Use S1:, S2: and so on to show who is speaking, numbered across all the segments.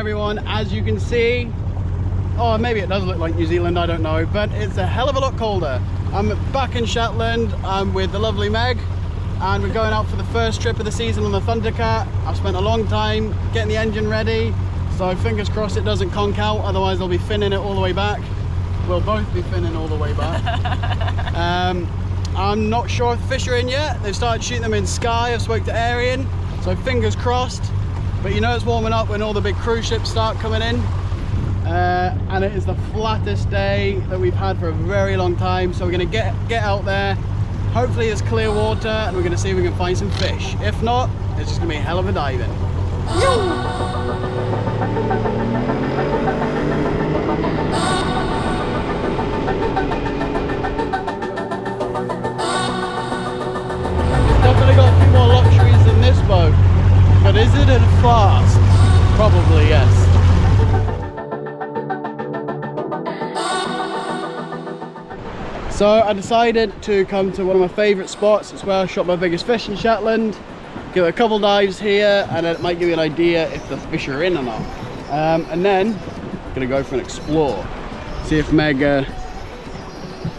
S1: everyone. As you can see, oh, maybe it does look like New Zealand, I don't know, but it's a hell of a lot colder. I'm back in Shetland. I'm with the lovely Meg, and we're going out for the first trip of the season on the Thundercat. I've spent a long time getting the engine ready, so fingers crossed it doesn't conk out, otherwise I'll be finning it all the way back. We'll both be finning all the way back. I'm not sure if the fish are in yet. They've started shooting them in Skye. I've spoke to Arian, so fingers crossed. But you know it's warming up when all the big cruise ships start coming in. And it is the flattest day that we've had for a very long time. So we're gonna get out there. Hopefully it's clear water and we're gonna see if we can find some fish. If not, it's just gonna be a hell of a diving. Definitely got a few more luxuries than this boat, but is it as fast? Probably yes. So I decided to come to one of my favourite spots. It's where I shot my biggest fish in Shetland. Give it a couple dives here and then it might give you an idea if the fish are in or not. And then I'm gonna go for an explore. See if Meg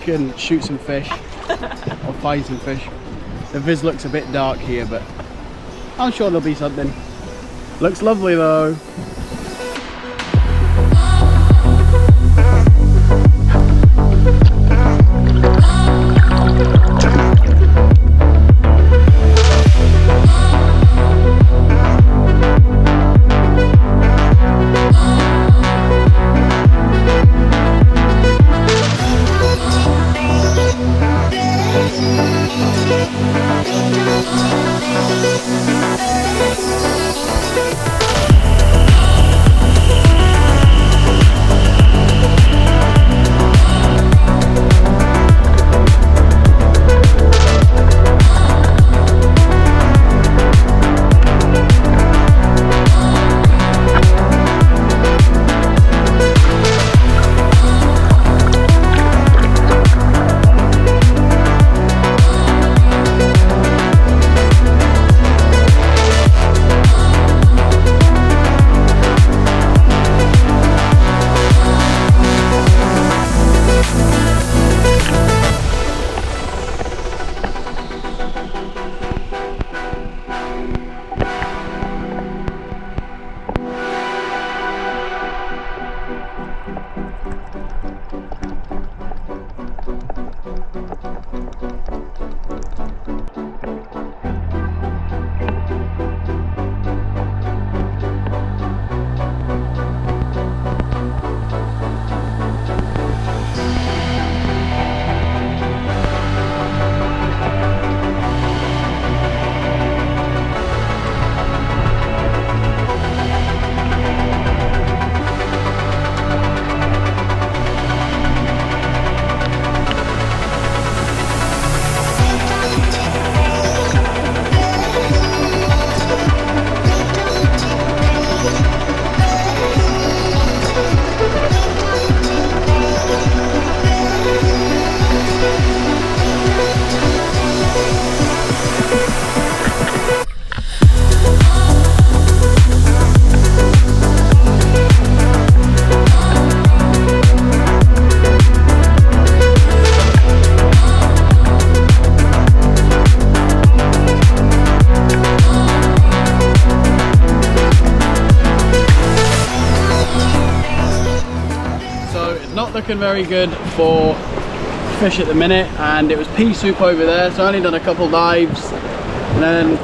S1: can shoot some fish or find some fish. The viz looks a bit dark here, but I'm sure there'll be something. Looks lovely though. Looking very good for fish at the minute, and it was pea soup over there, so I only done a couple dives and then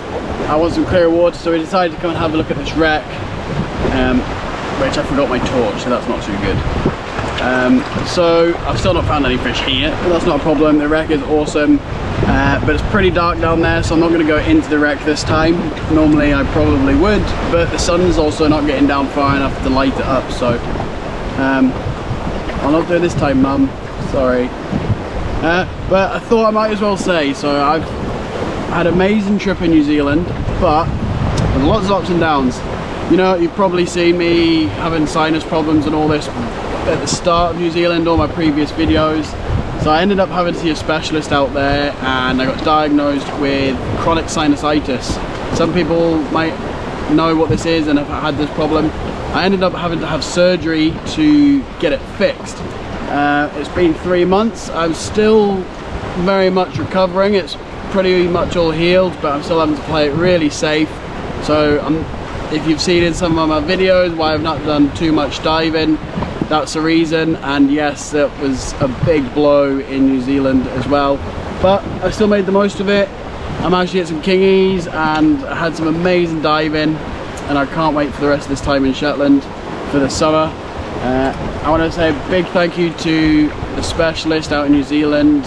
S1: I want some clear water, so we decided to come and have a look at this wreck, which I forgot my torch, so that's not too good. So I've still not found any fish here, but that's not a problem. The wreck is awesome, but it's pretty dark down there, so I'm not going to go into the wreck this time. Normally I probably would, but the sun's also not getting down far enough to light it up, so I'll not do it this time, Mum. Sorry. But I thought I might as well say, so I've had an amazing trip in New Zealand, but with lots of ups and downs. You know, you've probably seen me having sinus problems and all this at the start of New Zealand, all my previous videos. So I ended up having to see a specialist out there, and I got diagnosed with chronic sinusitis. Some people might know what this is and have had this problem. I ended up having to have surgery to get it fixed. It's been 3 months. I'm still very much recovering. It's pretty much all healed, but I'm still having to play it really safe. So if you've seen in some of my videos why I've not done too much diving, that's the reason. And yes, it was a big blow in New Zealand as well, but I still made the most of it. I managed to get some kingies and I had some amazing diving, and I can't wait for the rest of this time in Shetland for the summer. I want to say a big thank you to the specialist out in New Zealand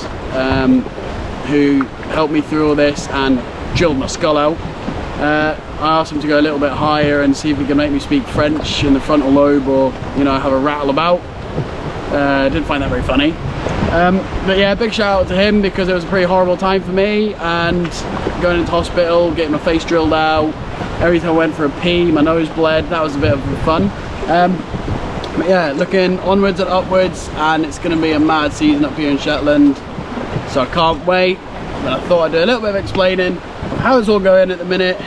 S1: who helped me through all this and drilled my skull out. I asked him to go a little bit higher and see if he could make me speak French in the frontal lobe, or you know, have a rattle about. I didn't find that very funny. But yeah, big shout out to him, because it was a pretty horrible time for me, and going into hospital, getting my face drilled out, every time I went for a pee, my nose bled. That was a bit of fun. But yeah, looking onwards and upwards, and it's going to be a mad season up here in Shetland, so I can't wait. But I thought I'd do a little bit of explaining of how it's all going at the minute,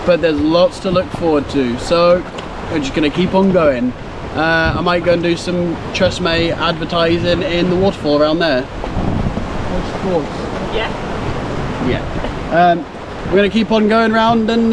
S1: but there's lots to look forward to, so we're just going to keep on going. I might go and do some Trust Me advertising in the waterfall around there. Yeah. We're going to keep on going around and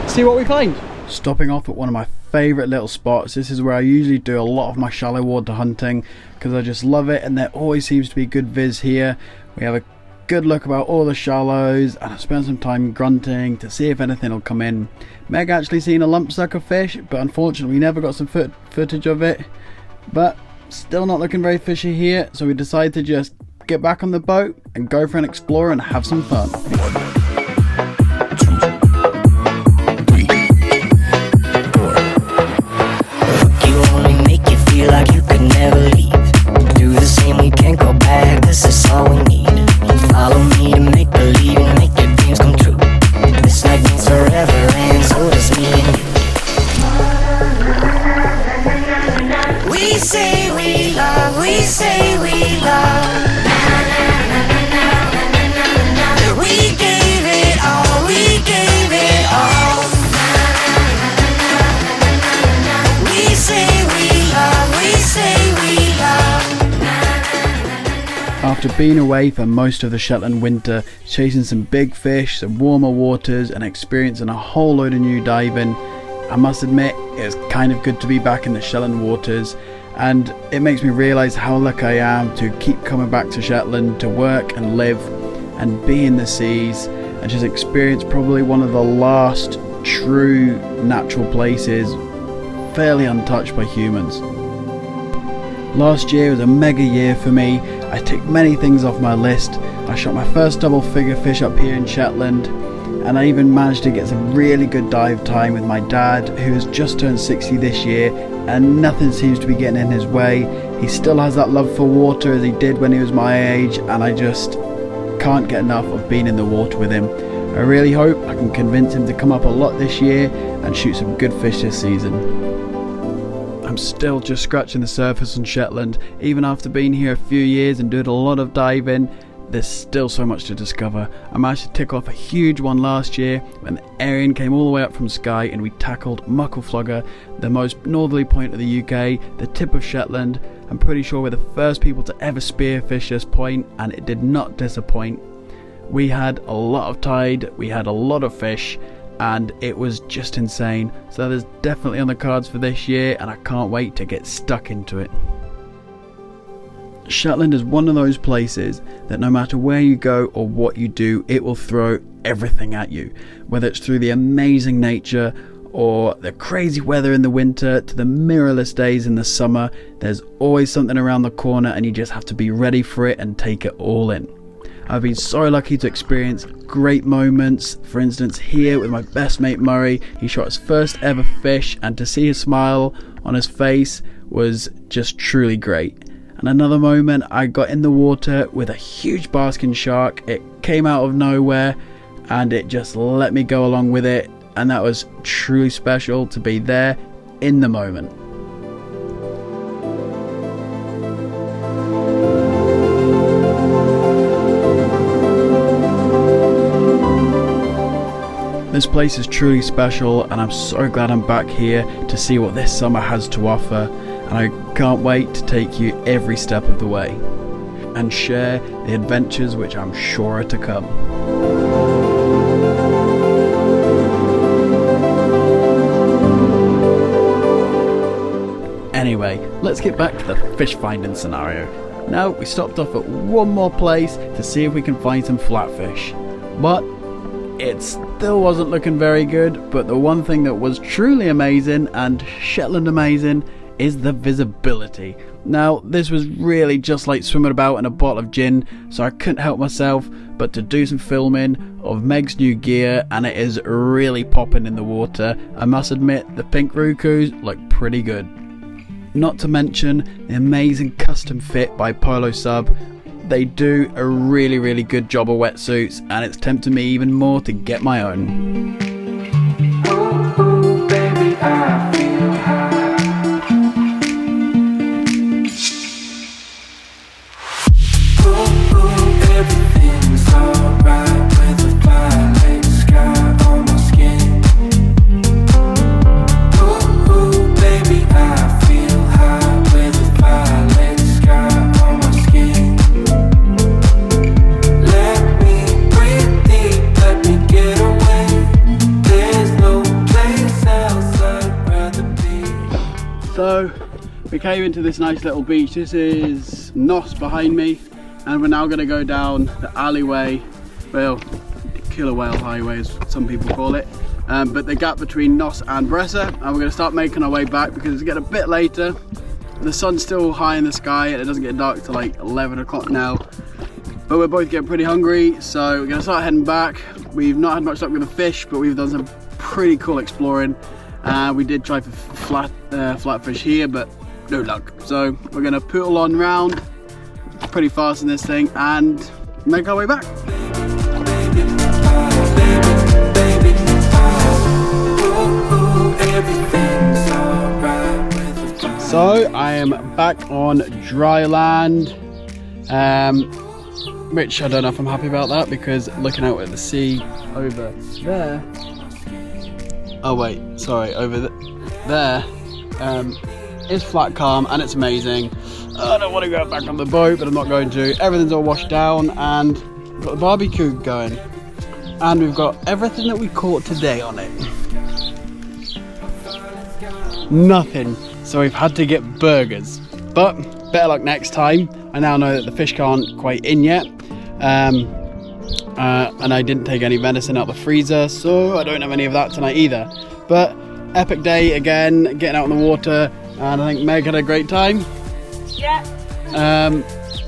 S1: see what we find. Stopping off at one of my favourite little spots. This is where I usually do a lot of my shallow water hunting, because I just love it, and there always seems to be good viz here. We have a good look about all the shallows, and I spent some time grunting to see if anything will come in. Meg actually seen a lumpsucker fish, but unfortunately we never got some footage of it. But still not looking very fishy here, so we decided to just get back on the boat and go for an explore and have some fun.
S2: 1, 2, 3, 4. You only make you feel like you could never leave. Do the same, we can't go back, this is all we need. Follow me to make believe and make your dreams come true. This night means forever, and so does me and you. We say we love, we say we love. We gave it all, we gave it all. We say we love, we say we love.
S1: After being away for most of the Shetland winter, chasing some big fish, some warmer waters, and experiencing a whole load of new diving, I must admit it was kind of good to be back in the Shetland waters, and it makes me realise how lucky I am to keep coming back to Shetland to work and live and be in the seas and just experience probably one of the last true natural places fairly untouched by humans. Last year was a mega year for me. I ticked many things off my list. I shot my first double figure fish up here in Shetland, and I even managed to get some really good dive time with my dad, who has just turned 60 this year, and nothing seems to be getting in his way. He still has that love for water as he did when he was my age, and I just can't get enough of being in the water with him. I really hope I can convince him to come up a lot this year and shoot some good fish this season. I'm still just scratching the surface on Shetland. Even after being here a few years and doing a lot of diving, there's still so much to discover. I managed to tick off a huge one last year when Arian came all the way up from Skye and we tackled Muckleflugger, the most northerly point of the UK, the tip of Shetland. I'm pretty sure we're the first people to ever spearfish this point, and it did not disappoint. We had a lot of tide, we had a lot of fish, and it was just insane. So there's definitely on the cards for this year, and I can't wait to get stuck into it. Shetland is one of those places that no matter where you go or what you do, it will throw everything at you. Whether it's through the amazing nature or the crazy weather in the winter to the mirrorless days in the summer, there's always something around the corner and you just have to be ready for it and take it all in. I've been so lucky to experience great moments. For instance, here with my best mate Murray, he shot his first ever fish, and to see his smile on his face was just truly great. And another moment, I got in the water with a huge basking shark. It came out of nowhere and it just let me go along with it, and that was truly special to be there in the moment. This place is truly special, and I'm so glad I'm back here to see what this summer has to offer, and I can't wait to take you every step of the way and share the adventures which I'm sure are to come. Anyway, let's get back to the fish finding scenario. Now, we stopped off at one more place to see if we can find some flatfish, but it still wasn't looking very good. But the one thing that was truly amazing, and Shetland amazing, is the visibility. Now, this was really just like swimming about in a bottle of gin, so I couldn't help myself but to do some filming of Meg's new gear, and it is really popping in the water. I must admit, the pink rucus look pretty good. Not to mention the amazing custom fit by Polo Sub. They do a really good job of wetsuits, and it's tempted me even more to get my own.
S2: Ooh, baby, I feel high. Ooh, everything's alright with a violet sky on my skin. Ooh, baby, I feel high with a violet sky on my skin. Let me breathe deep, let me get away. There's no place else I'd rather be.
S1: So we came into this nice little beach. This is Nos behind me, and we're now going to go down the alleyway, well, the killer whale highway as some people call it, but the gap between Nos and Bressa, and we're going to start making our way back because it's getting a bit later. The sun's still high in the sky and it doesn't get dark till like 11 o'clock now, but we're both getting pretty hungry, so we're going to start heading back. We've not had much luck with the fish, but we've done some pretty cool exploring. We did try for flatfish here, but no luck, so we're going to poodle on round pretty fast in this thing and make our way back. So I am back on dry land, which I don't know if I'm happy about that, because looking out at the sea over there, oh wait, sorry, over there is flat calm and it's amazing. I don't want to go back on the boat, but I'm not going to. Everything's all washed down, and we've got the barbecue going, and we've got everything that we caught today on it. Nothing, so we've had to get burgers, but better luck next time. I now know that the fish aren't quite in yet, and I didn't take any venison out the freezer, so I don't have any of that tonight either. But epic day again, getting out in the water, and I think Meg had a great time.
S3: Yeah.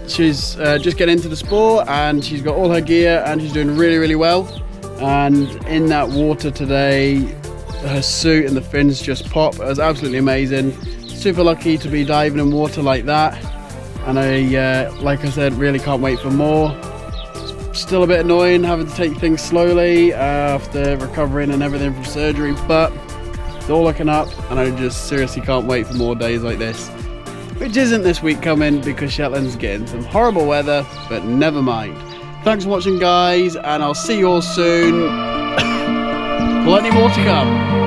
S1: She's just getting into the sport, and she's got all her gear, and she's doing really well. And in that water today, her suit and the fins just pop. It was absolutely amazing. Super lucky to be diving in water like that, and I like I said, really can't wait for more. Still a bit annoying having to take things slowly after recovering and everything from surgery, but it's all looking up, and I just seriously can't wait for more days like this. Which isn't this week coming because Shetland's getting some horrible weather, but never mind. Thanks for watching, guys, and I'll see you all soon. Plenty more to come.